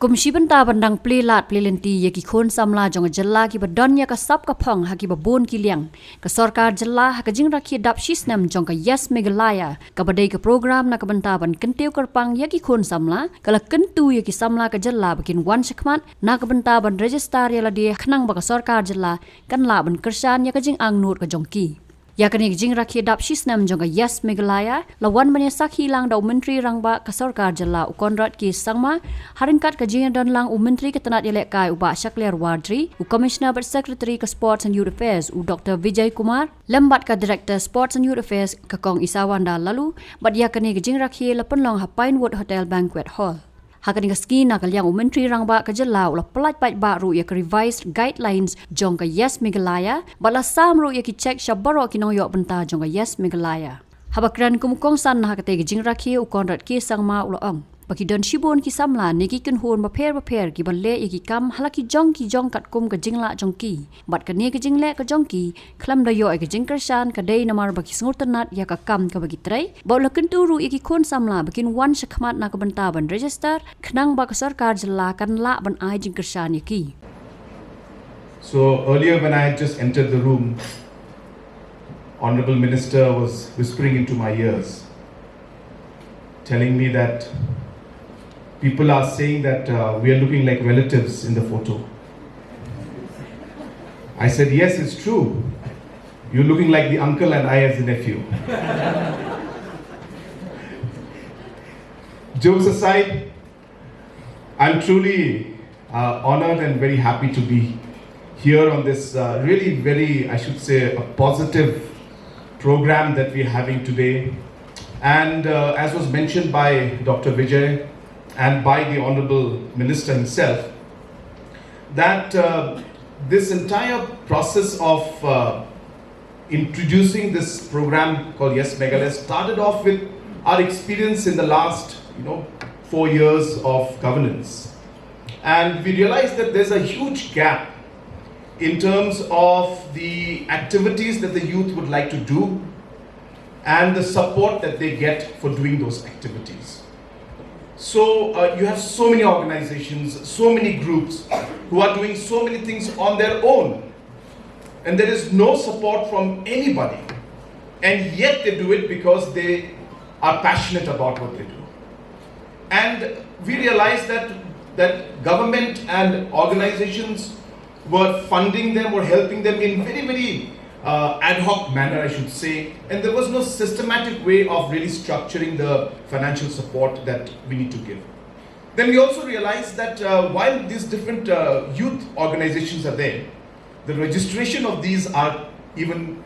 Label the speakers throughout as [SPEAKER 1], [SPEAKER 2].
[SPEAKER 1] Komisi benta bandang plelat plelenti yaki khon samla jong jalla ki badon ya ka sap ka phang ha ki babon ki liang ka sarkar jalla ha ka jing rakhi dap shisnam jong ka yes Meghalaya ka badai ka program na ka benta ban kenteu kerpang yaki khon samla kala kentu yaki samla ka jalla bakin wan shakmat na ka benta ban register ya la dia khnang ba ka sarkar jalla kan la ban kershan ya ka jing ang nur ka jong ki ya kani jing rakhi dap shisnam jong ka yes Meghalaya lawan manya sakhi lang da menteri rangba ka sarkar jalla u Conrad ki sangma haringkat ka jing don lang u menteri ketanat yelek kai u ba shakler wardri u commissioner but secretary ka sports and youth affairs u Dr Vijay Kumar lembat ka director sports and youth affairs ka kong isawanda lalu bat ya kani jing rakhi la penlong ha Pinewood Hotel Banquet Hall Hakani ka skina kalyang u menteri rangba ka jalla u la pelat pat baru ya ka revised guidelines jong ka yes Meghalaya bala samru ya ki check shabaro ki nong yo benta jong ka yes Meghalaya habakran kumukong san na ka te jing rakhi u Conrad ki sangma u laong baki don shibon ki samla ne ki kun hon ba pher ki balle ki kam halaki jong kat kum ka jingla jong ki bat ka ne ki jingle ka jong ki khlam da yo ka jingkyrshan ka dei namar baki sngewtynad ya ka kam ka baki trei ba la kenturu ki khon samla bakin wan shakmat na ka benta ban register khnang ba ka sarkar jalla kan la ban ai jingkyrshan ya ki.
[SPEAKER 2] So earlier when I had just entered the room, Honorable Minister was whispering into my ears, telling me that people are saying that we are looking like relatives in the photo. I said, yes, it's true. You're looking like the uncle and I as the nephew. Jokes aside, I'm truly honored and very happy to be here on this really very, I should say, a positive program that we're having today. And as was mentioned by Dr. Vijay and by the Honorable Minister himself, that this entire process of introducing this program called Yes Meghalaya started off with our experience in the last 4 years of governance. And we realized that there's a huge gap in terms of the activities that the youth would like to do and the support that they get for doing those activities. So you have so many organizations, so many groups who are doing so many things on their own, and there is no support from anybody, and yet they do it because they are passionate about what they do. And we realized that government and organizations were funding them or helping them in very ad hoc manner, I should say, and there was no systematic way of really structuring the financial support that we need to give. Then we also realized that while these different youth organizations are there, the registration of these are even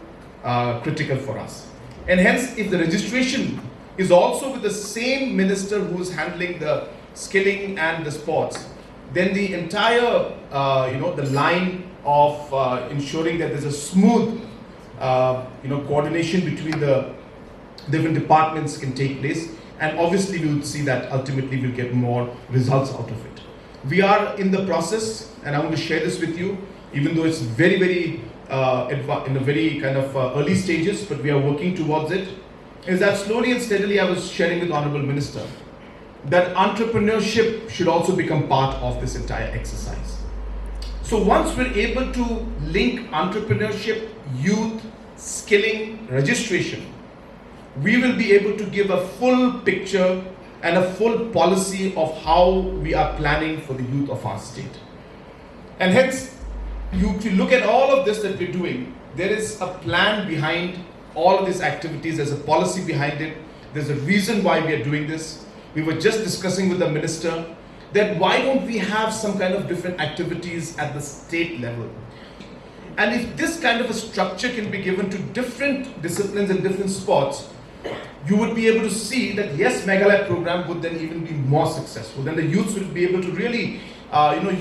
[SPEAKER 2] critical for us. And hence, if the registration is also with the same minister who is handling the skilling and the sports, then the entire the line of ensuring that there's a smooth coordination between the different departments can take place, and obviously we would see that ultimately we'll get more results out of it. We are in the process, and I want to share this with you, even though it's very in a very kind of early stages, but we are working towards it, is that slowly and steadily I was sharing with Honorable Minister that entrepreneurship should also become part of this entire exercise. So once we're able to link entrepreneurship, youth, skilling, registration, we will be able to give a full picture and a full policy of how we are planning for the youth of our state. And hence, if you look at all of this that we're doing, there is a plan behind all of these activities, there's a policy behind it, there's a reason why we are doing this. We were just discussing with the minister that why don't we have some kind of different activities at the state level? And if this kind of a structure can be given to different disciplines and different sports, you would be able to see that yes, Meghalaya program would then even be more successful. Then the youths would be able to really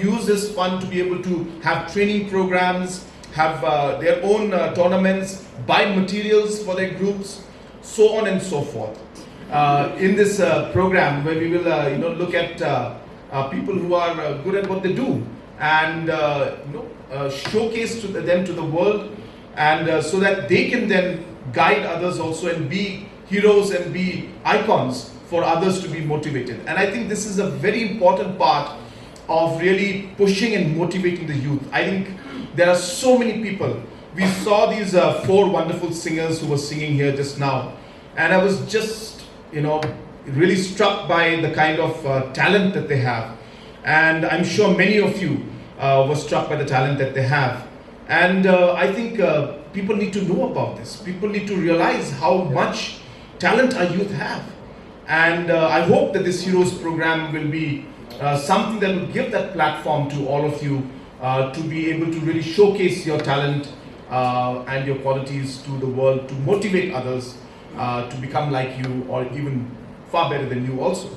[SPEAKER 2] use this fund to be able to have training programs, have their own tournaments, buy materials for their groups, so on and so forth. In this program where we will look at people who are good at what they do and showcase them to the world, and so that they can then guide others also and be heroes and be icons for others to be motivated. And I think this is a very important part of really pushing and motivating the youth. I think there are so many people. We saw these 4 wonderful singers who were singing here just now, and I was just, really struck by the kind of talent that they have. And I'm sure many of you were struck by the talent that they have. And I think people need to know about this. People need to realize how much talent our youth have. And I hope that this Heroes program will be something that will give that platform to all of you to be able to really showcase your talent and your qualities to the world, to motivate others to become like you or even far better than you also.